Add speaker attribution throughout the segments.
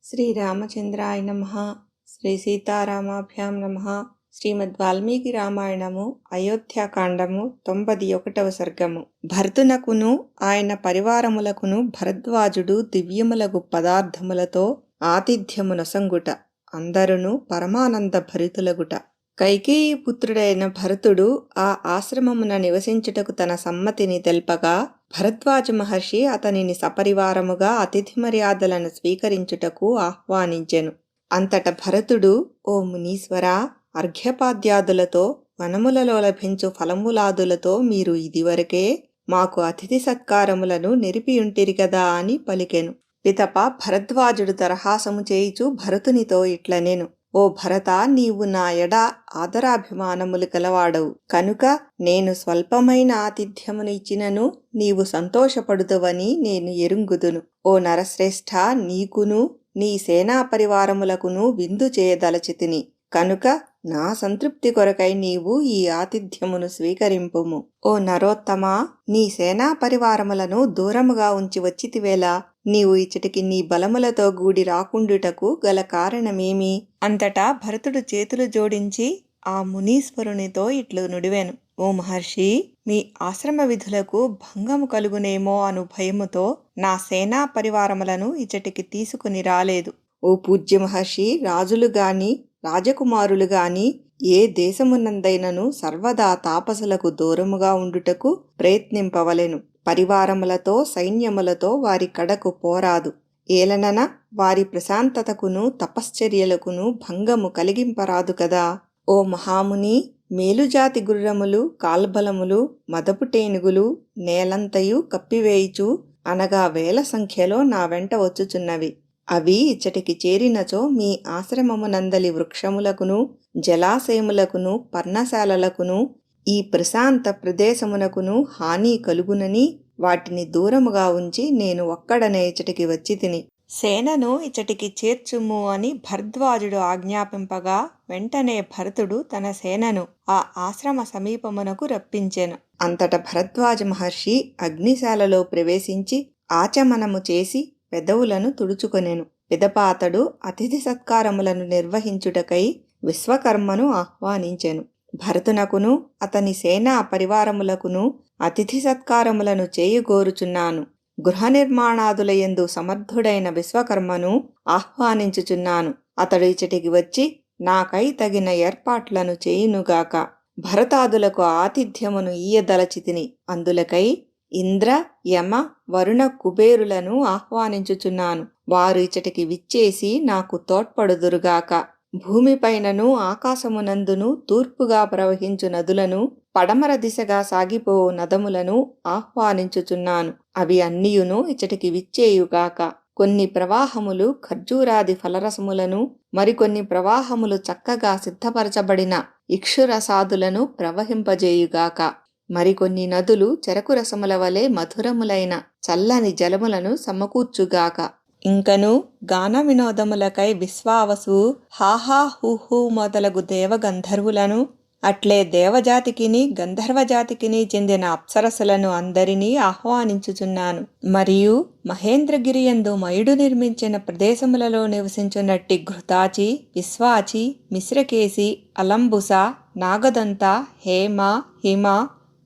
Speaker 1: శ్రీరామచంద్రాయ నమః. శ్రీ సీతారామాభ్యాం నమః. శ్రీమద్ వాల్మీకి రామాయణము అయోధ్యాకాండము 91వ సర్గము. భరతునకును ఆయన పరివారములకును భరద్వాజుడు దివ్యములగు పదార్థములతో ఆతిథ్యము నొసంగుట, అందరును పరమానంద భరితులగుట. కైకేయి పుత్రుడైన భరతుడు ఆ ఆశ్రమమున నివసించుటకు తన సమ్మతిని తెల్పగా, భరద్వాజ మహర్షి అతనిని సపరివారముగా అతిథి మర్యాదలను స్వీకరించుటకు ఆహ్వానించెను. అంతట భరతుడు, ఓ మునీశ్వరా, అర్ఘ్యపాద్యాదులతో వనములలో లభించు ఫలములాదులతో మీరు ఇదివరకే మాకు అతిథి సత్కారములను నెరిపియుంటిరి గదా అని పలికెను. పితప భరద్వాజుడు దరహాసము చేయుచు భరతునితో ఇట్లనెను. ఓ భరత, నీవు నా ఎడ ఆదరాభిమానములు కలవాడవు కనుక నేను స్వల్పమైన ఆతిథ్యమును ఇచ్చినను నీవు సంతోషపడుదువని నేను ఎరుంగుదును. ఓ నరశ్రేష్ఠ, నీకును నీ సేనా పరివారములకును విందు చేయదలచితిని కనుక నా సంతృప్తి కొరకై నీవు ఈ ఆతిథ్యమును స్వీకరింపుము. ఓ నరోత్తమా, నీ సేనా పరివారములను దూరముగా ఉంచి వచ్చితివేలా? నీవు ఇచ్చటికి నీ బలములతో గూడి రాకుండుటకు గల కారణమేమి? అంతటా భరతుడు చేతులు జోడించి ఆ మునీశ్వరునితో ఇట్లు నుడివెను. ఓ మహర్షి, మీ ఆశ్రమ విధులకు భంగము కలుగునేమో అను భయముతో నా సేనా పరివారములను ఇచ్చటికి తీసుకుని రాలేదు. ఓ పూజ్య మహర్షి, రాజులు గాని రాజకుమారులు గాని ఏ దేశమునందైనను సర్వదా తాపసులకు దూరముగా ఉండుటకు ప్రయత్నింపవలెను. పరివారములతో సైన్యములతో వారి కడకు పోరాదు. ఏలనన వారి ప్రశాంతతకును తపశ్చర్యలకును భంగము కలిగింపరాదు కదా. ఓ మహాముని, మేలుజాతి గుర్రములు, కాల్బలములు, మదపుటేనుగులు నేలంతయు కప్పివేయుచు అనగా వేల సంఖ్యలో నా వెంట వచ్చుచున్నవి. అవి ఇచ్చటికి చేరినచో మీ ఆశ్రమమునందలి వృక్షములకును జలాశయములకును పర్ణశాలలకును ఈ ప్రశాంత ప్రదేశమునకును హాని కలుగునని వాటిని దూరముగా ఉంచి నేను ఒక్కడనే ఇచ్చటికి వచ్చి తిని. సేనను ఇచ్చటికి చేర్చుము అని భరద్వాజుడు ఆజ్ఞాపింపగా వెంటనే భరతుడు తన సేనను ఆ ఆశ్రమ సమీపమునకు రప్పించెను. అంతట భరద్వాజ మహర్షి అగ్నిశాలలో ప్రవేశించి ఆచమనము చేసి పెదవులను తుడుచుకొనెను. పిదప అతడు అతిథి సత్కారములను నిర్వహించుటకై విశ్వకర్మను ఆహ్వానించెను. భరతునకును అతని సేనా పరివారములకును అతిథి సత్కారములను చేయగోరుచున్నాను. గృహ నిర్మాణాదులయందు సమర్థుడైన విశ్వకర్మను ఆహ్వానించుచున్నాను. అతడు ఇచ్చటికి వచ్చి నాకై తగిన ఏర్పాట్లను చేయునుగాక. భరతాదులకు ఆతిథ్యమును ఇయ్యదలచితిని. అందులకై ఇంద్ర యమ వరుణ కుబేరులను ఆహ్వానించుచున్నాను. వారు ఇచ్చటికి విచ్చేసి నాకు తోడ్పడుదురుగాక. భూమిపైనను ఆకాశమునందును తూర్పుగా ప్రవహించు నదులను పడమర దిశగా సాగిపోవు నదములను ఆహ్వానించుచున్నాను. అవి అన్నియును ఇచ్చటికి విచ్చేయుగాక. కొన్ని ప్రవాహములు ఖర్జూరాది ఫలరసములను, మరికొన్ని ప్రవాహములు చక్కగా సిద్ధపరచబడిన ఇక్షురసాదులను ప్రవహింపజేయుగాక. మరికొన్ని నదులు చెరకు రసముల వలె మధురములైన చల్లని జలములను సమకూర్చుగాక. ఇంకను గాన వినోదములకై విశ్వావసు, హాహా హూహూ మొదలగు దేవగంధర్వులను, అట్లే దేవజాతికిని గంధర్వజాతికిని చెందిన అప్సరసలను అందరినీ ఆహ్వానించుచున్నాను. మరియు మహేంద్రగిరియందు మయుడు నిర్మించిన ప్రదేశములలో నివసించున్నట్టి ఘృతాచి, విశ్వాచి, మిశ్రకేసి, అలంబుస, నాగదంత, హేమ, హిమ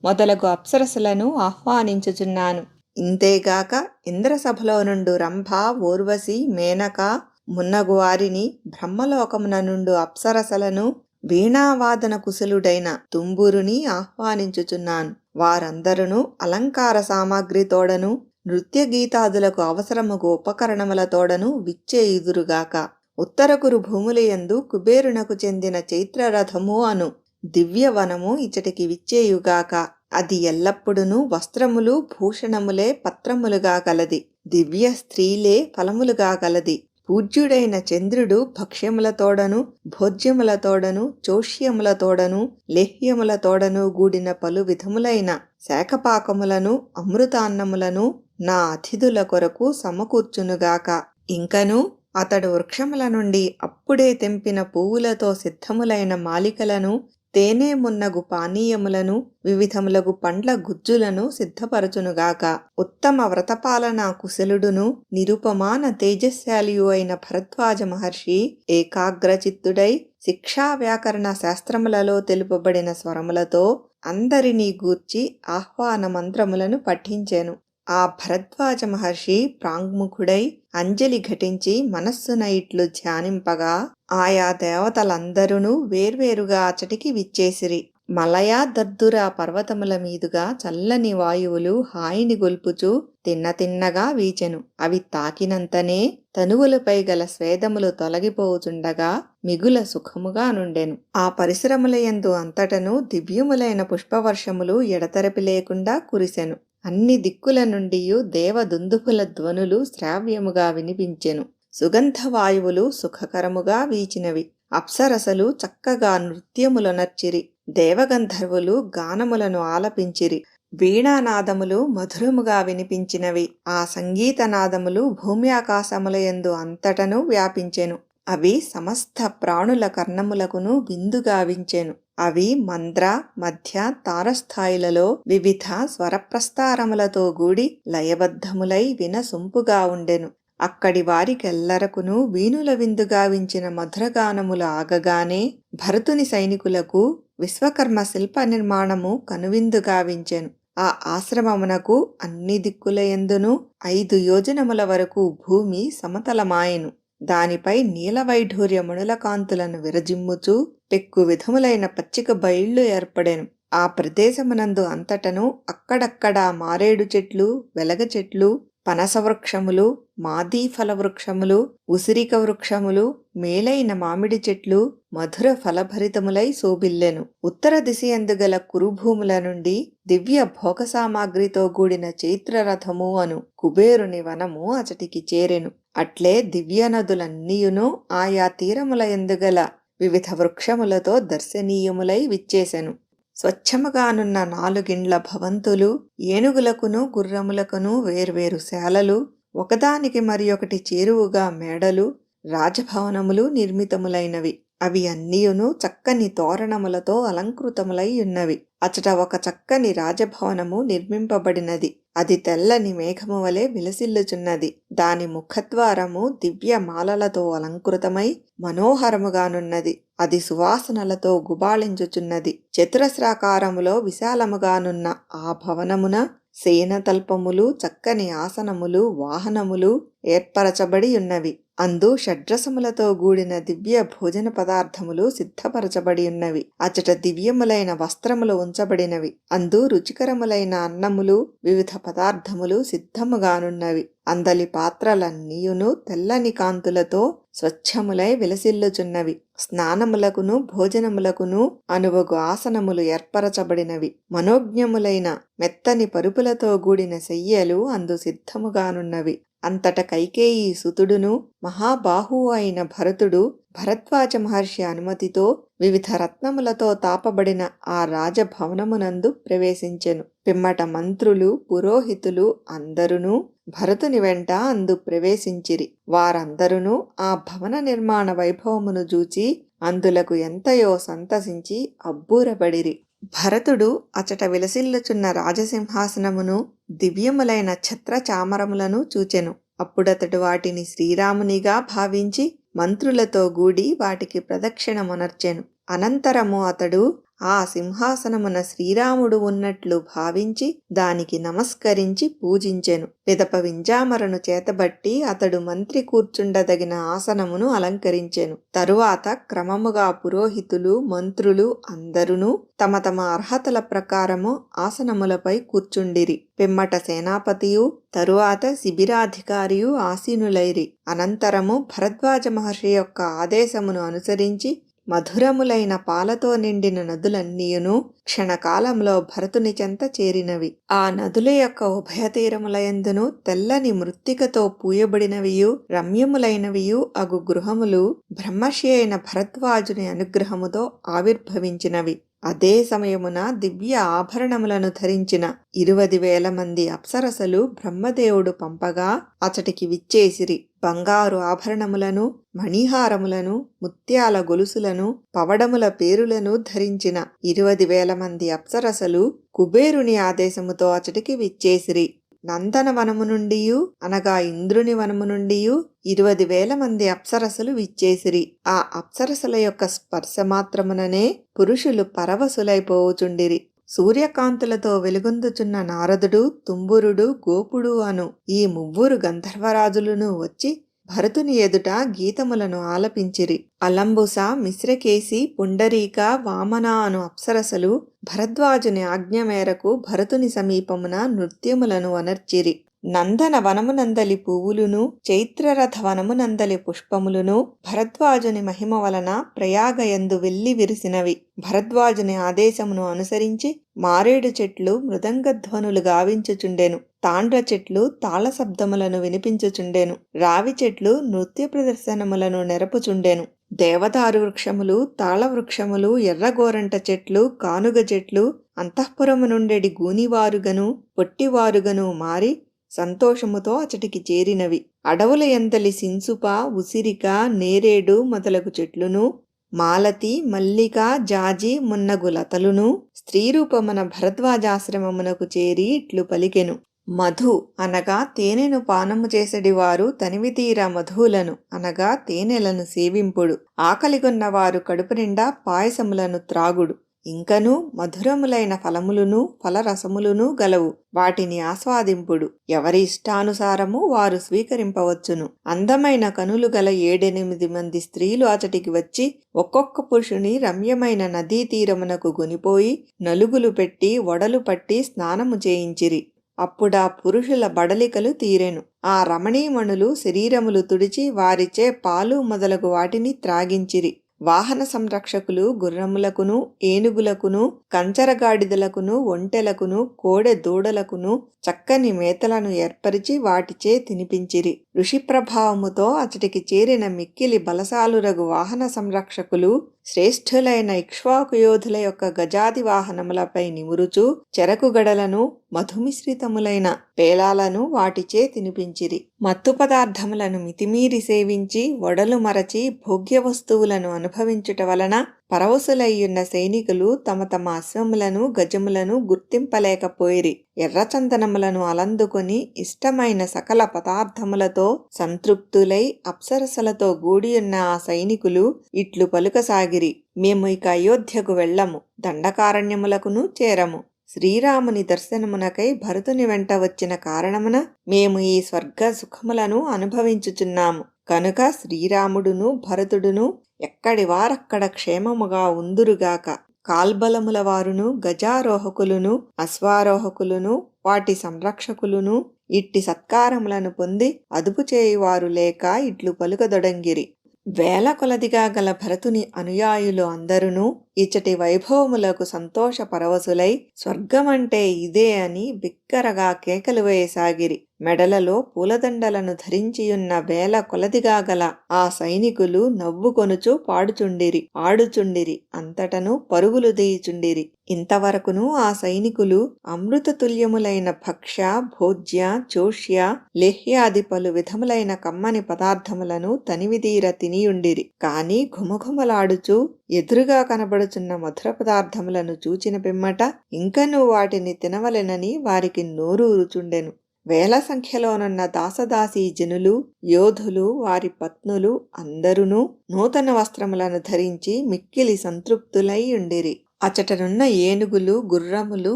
Speaker 1: మొదలగు అప్సరసలను ఆహ్వానించుచున్నాను. ఇంతేగాక ఇంద్రసభలో నుండు రంభ, ఊర్వశి, మేనక మున్నగు వారిని, బ్రహ్మలోకమున నుండు అప్సరసలను, వీణావాదన కుశలుడైన తుంబురుని ఆహ్వానించుచున్నాను. వారందరూ అలంకార సామాగ్రితోడను నృత్య గీతాదులకు అవసరముగు ఉపకరణములతోడను విచ్చేయుదురుగాక. ఉత్తరకురు భూములయందు కుబేరునకు చెందిన చైత్రరథము అను దివ్యవనము ఇచ్చటికి విచ్చేయుగాక. అది ఎల్లప్పుడూ వస్త్రములు భూషణములే పత్రములుగా గలది. దివ్య స్త్రీలే ఫలములుగా గలది. పూజ్యుడైన చంద్రుడు భక్ష్యములతోడను భోజ్యములతోడను చోష్యములతోడను లేహ్యములతోడను గూడిన పలు విధములైన శాఖపాకములను అమృతాన్నములను నా అతిథుల కొరకు సమకూర్చునుగాక. ఇంకను అతడు వృక్షముల నుండి అప్పుడే తెంపిన పువ్వులతో సిద్ధములైన మాలికలను, తేనె మున్నగు పానీయములను వివిధములగు పండ్ల గుజ్జులను సిద్ధపరచునుగాక. ఉత్తమ వ్రతపాలనా కుశలుడును నిరుపమాన తేజశాలియు అయిన భరద్వాజ మహర్షి ఏకాగ్రచిత్తుడై శిక్షా వ్యాకరణ శాస్త్రములలో తెలుపబడిన స్వరములతో అందరినీ గూర్చి ఆహ్వాన మంత్రములను పఠించెను. ఆ భరద్వాజ మహర్షి ప్రాంగ్ముఖుడై అంజలి ఘటించి మనస్సున ఇట్లు ధ్యానింపగా ఆయా దేవతలందరూ వేర్వేరుగా అచటికి విచ్చేసిరి. మలయా దద్దుర పర్వతముల మీదుగా చల్లని వాయువులు హాయిని గొల్పుచూ తిన్నగా వీచెను. అవి తాకినంతనే తనువులపై గల స్వేదములు తొలగిపోవుచుండగా మిగుల సుఖముగా నుండెను. ఆ పరిసరములయందు అంతటను దివ్యములైన పుష్పవర్షములు ఎడతెరపి లేకుండా కురిసెను. అన్ని దిక్కుల నుండియు దేవదుందుభుల ధ్వనులు శ్రావ్యముగా వినిపించెను. సుగంధవాయువులు సుఖకరముగా వీచినవి. అప్సరసలు చక్కగా నృత్యములొనర్చిరి. దేవగంధర్వులు గానములను ఆలపించిరి. వీణానాదములు మధురముగా వినిపించినవి. ఆ సంగీతనాదములు భూమ్యాకాశములయందు అంతటను వ్యాపించెను. అవి సమస్త ప్రాణుల కర్ణములకును విందుగా వించెను. అవి మంద్ర, మధ్య, తారస్థాయిలలో వివిధ స్వరప్రస్తారములతో గూడి లయబద్ధములై వినసొంపుగా ఉండెను. అక్కడి వారికెల్లరకును వీణుల విందుగా వించిన మధురగానములు ఆగగానే భరతుని సైనికులకు విశ్వకర్మ శిల్ప నిర్మాణము కనువిందుగా వించెను. ఆ ఆశ్రమమునకు అన్ని దిక్కులయందును 5 యోజనముల వరకు భూమి సమతలమాయెను. దానిపై నీలవైఢూర్యమణుల కాంతులను విరజిమ్ముచూ పెక్కు విధములైన పచ్చిక బయళ్ళు ఏర్పడెను. ఆ ప్రదేశమునందు అంతటను అక్కడక్కడా మారేడు చెట్లు, వెలగ చెట్లు, పనస వృక్షములు, మాదీఫల వృక్షములు, ఉసిరిక వృక్షములు, మేలైన మామిడి చెట్లు మధుర ఫలభరితములై శోభిల్లెను. ఉత్తర దిశయందు గల కురుభూముల నుండి దివ్య భోగ సామాగ్రితో కూడిన చైత్రరథము అను కుబేరుని వనము అచటికి చేరెను. అట్లే దివ్య నదులన్నీయును ఆయా తీరముల యందుగల వివిధ వృక్షములతో దర్శనీయములై విచ్చేసెను. స్వచ్ఛముగానున్న 4 భవంతులు, ఏనుగులకును గుర్రములకును వేర్వేరు శాలలు, ఒకదానికి మరి ఒకటి చేరువుగా మేడలు, రాజభవనములు నిర్మితములైనవి. అవి అన్నీయును చక్కని తోరణములతో అలంకృతములై ఉన్నవి. అచట ఒక చక్కని రాజభవనము నిర్మింపబడినది. అది తెల్లని మేఘము వలె విలసిల్లుచున్నది. దాని ముఖద్వారము దివ్య మాలలతో అలంకృతమై మనోహరముగానున్నది. అది సువాసనలతో గుబాళించుచున్నది. చతురస్రాకారములో విశాలముగానున్న ఆ భవనమున సేనతల్పములు, చక్కని ఆసనములు, వాహనములు ఏర్పరచబడి ఉన్నవి. అందు షడ్రసములతో గూడిన దివ్య భోజన పదార్థములు సిద్ధపరచబడి ఉన్నవి. అచట దివ్యములైన వస్త్రములు ఉంచబడినవి. అందు రుచికరములైన అన్నములు, వివిధ పదార్థములు సిద్ధముగానున్నవి. అందలి పాత్రలన్నీయును తెల్లని కాంతులతో స్వచ్ఛములై విలసిల్లుచున్నవి. స్నానములకును భోజనములకును అనువగు ఆసనములు ఏర్పరచబడినవి. మనోజ్ఞములైన మెత్తని పరుపులతో గూడిన శయ్యలు అందు సిద్ధముగానున్నవి. అంతట కైకేయీ సుతుడును మహాబాహువు అయిన భరతుడు భరద్వాజ మహర్షి అనుమతితో వివిధ రత్నములతో తాపబడిన ఆ రాజభవనమునందు ప్రవేశించెను. పిమ్మట మంత్రులు, పురోహితులు అందరును భరతుని వెంట అందు ప్రవేశించిరి. వారందరును ఆ భవన నిర్మాణ వైభవమును చూచి అందులకు ఎంతయో సంతసించి అబ్బూరబడిరి. భరతుడు అచట విలసిల్లుచున్న రాజసింహాసనమును, దివ్యములైన ఛత్ర చామరములను చూచెను. అప్పుడతడు వాటిని శ్రీరామునిగా భావించి మంత్రులతో గూడి వాటికి ప్రదక్షిణమునర్చెను. అనంతరము అతడు ఆ సింహాసనమున శ్రీరాముడు ఉన్నట్లు భావించి దానికి నమస్కరించి పూజించెను. పిదప వింజామరను చేతబట్టి అతడు మంత్రి కూర్చుండదగిన ఆసనమును అలంకరించెను. తరువాత క్రమముగా పురోహితులు, మంత్రులు అందరును తమ తమ అర్హతల ప్రకారము ఆసనములపై కూర్చుండిరి. పిమ్మట సేనాపతియు తరువాత శిబిరాధికారియు ఆసీనులైరి. అనంతరము భరద్వాజ మహర్షి యొక్క ఆదేశమును అనుసరించి మధురములైన పాలతో నిండిన నదులన్నీయును క్షణకాలంలో భరతుని చెంత చేరినవి. ఆ నదుల యొక్క ఉభయ తీరములయందును తెల్లని మృత్తికతో పూయబడినవియు రమ్యములైనవియు అగు గృహములు బ్రహ్మర్షి అయిన భరద్వాజుని అనుగ్రహముతో ఆవిర్భవించినవి. అదే సమయమున దివ్య ఆభరణములను ధరించిన 20,000 మంది అప్సరసలు బ్రహ్మదేవుడు పంపగా అచటికి విచ్చేసిరి. బంగారు ఆభరణములను, మణిహారములను, ముత్యాల గొలుసులను, పవడముల పేరులను ధరించిన 20,000 మంది అప్సరసలు కుబేరుని ఆదేశముతో అచటికి విచ్చేసిరి. నందనవనము నుండియు అనగా ఇంద్రుని వనము నుండియు 20,000 మంది అప్సరసలు విచ్చేసిరి. ఆ అప్సరసల యొక్క స్పర్శ మాత్రముననే పురుషులు పరవశులైపోవుచుండిరి. సూర్యకాంతులతో వెలుగొందుచున్న నారదుడు, తుంబురుడు, గోపుడు అను ఈ ముగ్గురు గంధర్వరాజులను వచ్చి భరతుని ఎదుట గీతములను ఆలపించిరి. అలంబుస, మిశ్రకేశి, పుండరీక, వామన అను అప్సరసలు భరద్వాజుని ఆజ్ఞ మేరకు భరతుని సమీపమున నృత్యములను అనర్చిరి. నందన వనమునందలి పువ్వులును, చైత్రరథ వనమునందలి పుష్పములును భరద్వాజుని మహిమ వలన ప్రయాగయందు వెళ్లి విరిసినవి. భరద్వాజుని ఆదేశమును అనుసరించి మారేడు చెట్లు మృదంగధ్వనులు గావించుచుండెను. తాండ్ర చెట్లు తాళశబ్దములను వినిపించుచుండెను. రావి చెట్లు నృత్య ప్రదర్శనములను నెరపుచుండెను. దేవదారు వృక్షములు, తాళవృక్షములు, ఎర్రగోరంట చెట్లు, కానుగ చెట్లు అంతఃపురము నుండెడి గూనివారుగను పొట్టివారుగను మారి సంతోషముతో అచటికి చేరినవి. అడవుల ఎందలి సింసుప, ఉసిరిక, నేరేడు మొదలగు చెట్లును, మాలతి, మల్లిక, జాజి మున్నగు లతలును స్త్రీరూపమున భరద్వాజాశ్రమమునకు చేరి ఇట్లు పలికెను. మధు అనగా తేనెను పానము చేసెడివారు తనివితీర మధువులను అనగా తేనెలను సేవింపుడు. ఆకలిగొన్నవారు కడుపు నిండా పాయసములను త్రాగుడు. ఇంకనూ మధురములైన ఫలములును ఫలరసములును గలవు, వాటిని ఆస్వాదింపుడు. ఎవరి ఇష్టానుసారము వారు స్వీకరింపవచ్చును. అందమైన కనులు గల 7-8 మంది స్త్రీలు అచటికి వచ్చి ఒక్కొక్క పురుషుని రమ్యమైన నదీ తీరమునకు గొనిపోయి నలుగులు పెట్టి వడలు పట్టి స్నానము చేయించిరి. అప్పుడా పురుషుల బడలికలు తీరెను. ఆ రమణీమణులు శరీరములు తుడిచి వారిచే పాలు మొదలగు వాటిని త్రాగించిరి. వాహన సంరక్షకులు గుర్రములకును, ఏనుగులకును, కంచరగాడిదలకును, ఒంటెలకును, కోడె దూడలకును చక్కని మేతలను ఏర్పరిచి వాటిచే తినిపించిరి. ఋషి ప్రభావముతో అచటికి చేరిన మిక్కిలి బలశాలురగు వాహన సంరక్షకులు శ్రేష్ఠులైన ఇక్ష్వాకుయోధుల యొక్క గజాది వాహనములపై నిమురుచు చెరకు గడలను, మధుమిశ్రితములైన పేలాలను వాటిచే తినిపించిరి. మత్తు పదార్థములను మితిమీరి సేవించి వడలు మరచి భోగ్య వస్తువులను అనుభవించుట వలన పరవశులయ్యున్న సైనికులు తమ తమ అశ్వములను గజములను గుర్తింపలేకపోయిరి. ఎర్రచందనములను అలందుకొని ఇష్టమైన సకల పదార్థములతో సంతృప్తులై అప్సరసలతో గూడియున్న ఆ సైనికులు ఇట్లు పలుకసాగిరి. మేము ఇక అయోధ్యకు వెళ్ళము, దండకారణ్యములకును చేరము. శ్రీరాముని దర్శనమునకై భరతుని వెంట వచ్చిన కారణమున మేము ఈ స్వర్గ సుఖములను అనుభవించుచున్నాము. కనుక శ్రీరాముడును భరతుడును ఎక్కడి వారక్కడ క్షేమముగా ఉందురుగాక. కాల్బలముల వారును, గజారోహకులును, అశ్వారోహకులును, వాటి సంరక్షకులును ఇట్టి సత్కారములను పొంది అదుపు చేయువారు లేక ఇట్లు పలుకదొడంగిరి. వేల కొలదిగా గల భరతుని అనుయాయులు అందరును ఇచ్చటి వైభవములకు సంతోష పరవశులై స్వర్గమంటే ఇదే అని బిక్కరగా కేకలు వేయసాగిరి. మెడలలో పూలదండలను ధరించియున్న వేల కొలదిగా గల ఆ సైనికులు నవ్వుకొనుచు పాడుచుండిరి, ఆడుచుండిరి, అంతటను పరుగులు తీయుచుండిరి. ఇంతవరకును ఆ సైనికులు అమృతతుల్యములైన భక్ష్య, భోజ్య, చోష్య, లేహ్యాది పలు విధములైన కమ్మని పదార్థములను తనివిదీర తినియుండిరి. కాని ఘుమఘుమలాడుచు ఎదురుగా కనబడుచున్న మధుర పదార్థములను చూచిన పిమ్మట ఇంకనూ వాటిని తినవలెనని వారికి నోరూరుచుండెను. వేల సంఖ్యలోనున్న దాసదాసీ జనులు, యోధులు, వారి పత్నులు అందరునూ నూతన వస్త్రములను ధరించి మిక్కిలి సంతృప్తులై ఉండిరి. అచటనున్న ఏనుగులు, గుర్రములు,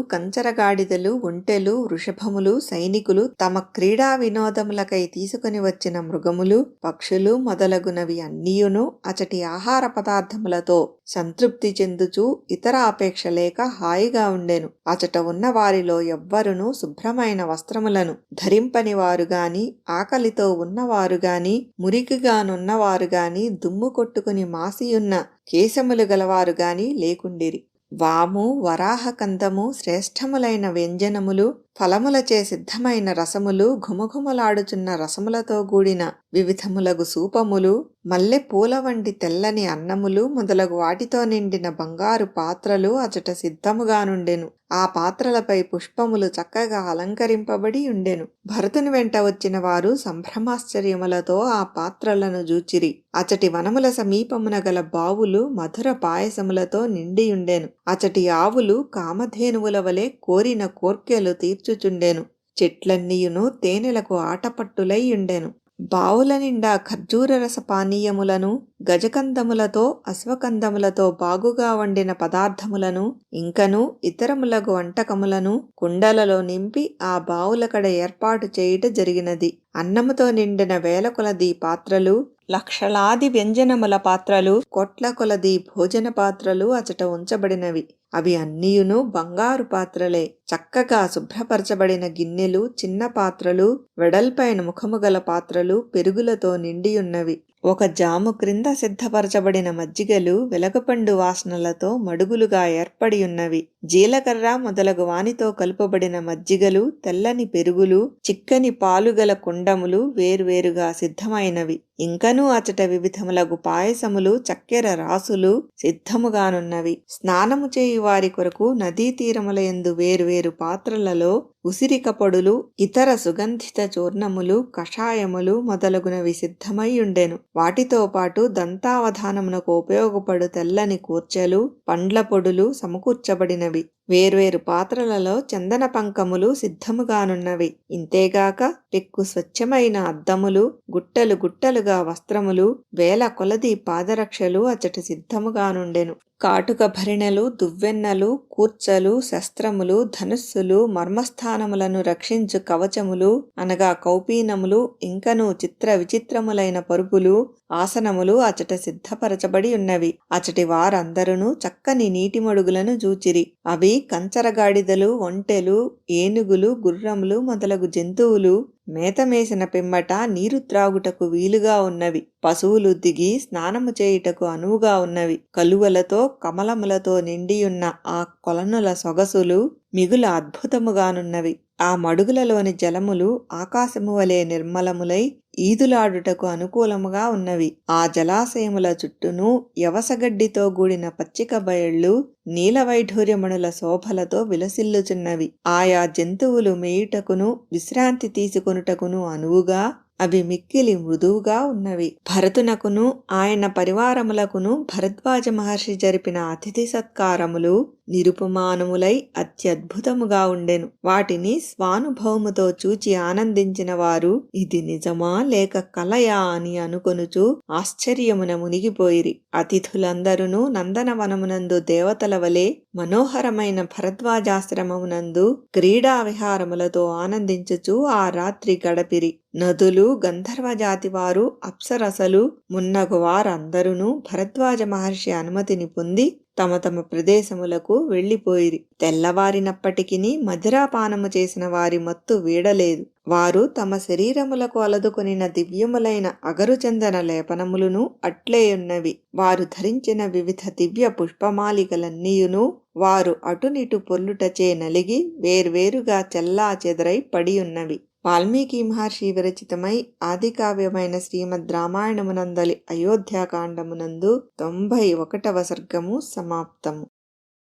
Speaker 1: కంచరగాడిదలు, ఒంటెలు, వృషభములు, సైనికులు, తమ క్రీడా వినోదములకై తీసుకుని వచ్చిన మృగములు, పక్షులు మొదలగునవి అన్నీయును అచటి ఆహార పదార్థములతో సంతృప్తి చెందుచూ ఇతర అపేక్ష లేక హాయిగా ఉండెను. అచట ఉన్న వారిలో ఎవ్వరునూ శుభ్రమైన వస్త్రములను ధరింపని వారు గాని, ఆకలితో ఉన్నవారు గాని, మురికిగానున్నవారు గాని, దుమ్ము కొట్టుకుని మాసియున్న కేశములు గలవారు గాని లేకుండిరి. వాము, వరాహకందము, శ్రేష్టములైన వ్యంజనములు, ఫలములచే సిద్ధమైన రసములు, ఘుమఘుమలాడుచున్న రసములతో కూడిన వివిధములగు సూపములు, మల్లె పూల వంటి తెల్లని అన్నములు మొదలగు వాటితో నిండిన బంగారు పాత్రలు అచట సిద్ధముగానుండెను. ఆ పాత్రలపై పుష్పములు చక్కగా అలంకరింపబడి ఉండెను. భరతుని వెంట వచ్చిన వారు సంభ్రమాశ్చర్యములతో ఆ పాత్రలను జూచిరి. అచటి వనముల సమీపమున గల బావులు మధుర పాయసములతో నిండియుండెను. అచటి ఆవులు కామధేనువుల వలె కోరిన కోర్కెలు తీర్చుచుండెను. చెట్లన్నీయును తేనెలకు ఆటపట్టులై ఉండెను. బావుల నిండా ఖర్జూర రస పానీయములను, గజకందములతో అశ్వకందములతో బాగుగా వండిన పదార్థములను, ఇంకను ఇతరములగు వంటకములను కుండలలో నింపి ఆ బావుల కడ ఏర్పాటు చేయుట జరిగినది. అన్నముతో నిండిన వేల కొలది పాత్రలు, లక్షలాది వ్యంజనముల పాత్రలు, కోట్ల కొలది భోజన పాత్రలు అచట ఉంచబడినవి. అవి అన్నీయును బంగారు పాత్రలే. చక్కగా శుభ్రపరచబడిన గిన్నెలు, చిన్న పాత్రలు, వెడల్పైన ముఖము గల పాత్రలు పెరుగులతో నిండియున్నవి. ఒక జాము క్రింద సిద్ధపరచబడిన మజ్జిగలు వెలగపండు వాసనలతో మడుగులుగా ఏర్పడి ఉన్నవి. జీలకర్ర మొదలగు వానితో కలుపబడిన మజ్జిగలు, తెల్లని పెరుగులు, చిక్కని పాలుగల కుండములు వేర్వేరుగా సిద్ధమైనవి. ఇంకనూ అచట వివిధములగు పాయసములు, చక్కెర రాసులు సిద్ధముగానున్నవి. స్నానము చేయు వారి కొరకు నదీ తీరముల యందు వేర్వేరు పాత్రలలో ఉసిరిక పొడులు, ఇతర సుగంధిత చూర్ణములు, కషాయములు మొదలగునవి సిద్ధమై ఉండెను. వాటితో పాటు దంతావధానమునకు ఉపయోగపడు తెల్లని కూర్చెలు, పండ్ల పొడులు సమకూర్చబడినవి. వేర్వేరు పాత్రలలో చందన పంకములు సిద్ధముగానున్నవి. ఇంతేగాక పెక్కు స్వచ్ఛమైన అద్దములు, గుట్టలు గుట్టలుగా వస్త్రములు, వేల కొలది పాదరక్షలు అచట సిద్ధముగానుండెను. కాటుక భరిణెలు, దువ్వెన్నలు, కూర్చలు, శస్త్రములు, ధనుస్సులు, మర్మస్థానములను రక్షించు కవచములు అనగా కౌపీనములు, ఇంకనూ చిత్ర విచిత్రములైన పరుపులు, ఆసనములు అచట సిద్ధపరచబడి ఉన్నవి. అచటి వారందరూ చక్కని నీటి మడుగులను జూచిరి. అవి కంచరగాడిదలు, ఒంటెలు, ఏనుగులు, గుర్రములు మొదలగు జంతువులు మేతమేసిన పిమ్మట నీరు త్రాగుటకు వీలుగా ఉన్నవి. పశువులు దిగి స్నానము చేయుటకు అనువుగా ఉన్నవి. కలువలతో కమలములతో నిండియున్న ఆ కొలనుల సొగసులు మిగుల అద్భుతముగానున్నవి. ఆ మడుగులలోని జలములు ఆకాశము వలె నిర్మలములై ఈదులాడుటకు అనుకూలముగా ఉన్నవి. ఆ జలాశయముల చుట్టూను యవసగడ్డితో గూడిన పచ్చిక బయళ్ళు నీలవైఢూర్యమణుల శోభలతో విలసిల్లుచున్నవి. ఆయా జంతువులు మేయుటకును విశ్రాంతి తీసుకొనుటకును అనువుగా అవి మిక్కిలి మృదువుగా ఉన్నవి. భరతునకును ఆయన పరివారములకును భరద్వాజ మహర్షి జరిపిన అతిథి సత్కారములు నిరుపమానములై అత్యద్భుతముగా ఉండెను. వాటిని స్వానుభవముతో చూచి ఆనందించిన వారు ఇది నిజమా లేక కలయా అని అనుకొనుచు ఆశ్చర్యమున మునిగిపోయిరి. అతిథులందరూ నందనవనమునందు దేవతల వలె మనోహరమైన భరద్వాజాశ్రమమునందు క్రీడా విహారములతో ఆనందించుచు ఆ రాత్రి గడపిరి. నదులు, గంధర్వజాతి వారు, అప్సరసలు మున్నగు వారందరూ భరద్వాజ మహర్షి అనుమతిని పొంది తమ తమ ప్రదేశములకు వెళ్ళిపోయిరి. తెల్లవారినప్పటికిని మధిరాపానము చేసిన వారి మత్తు వీడలేదు. వారు తమ శరీరములకు అలదుకొనిన దివ్యములైన అగరుచందన లేపనములను అట్లేయున్నవి. వారు ధరించిన వివిధ దివ్య పుష్పమాలికలన్నీయును వారు అటునిటు పొర్లుటచే నలిగి వేర్వేరుగా చెల్లా చెదరై పడియున్నవి. వాల్మీకి మహర్షి విరచితమై ఆదికావ్యమైన శ్రీమద్ రామాయణమునందలి అయోధ్యాకాండమునందు 91వ సర్గము సమాప్తము.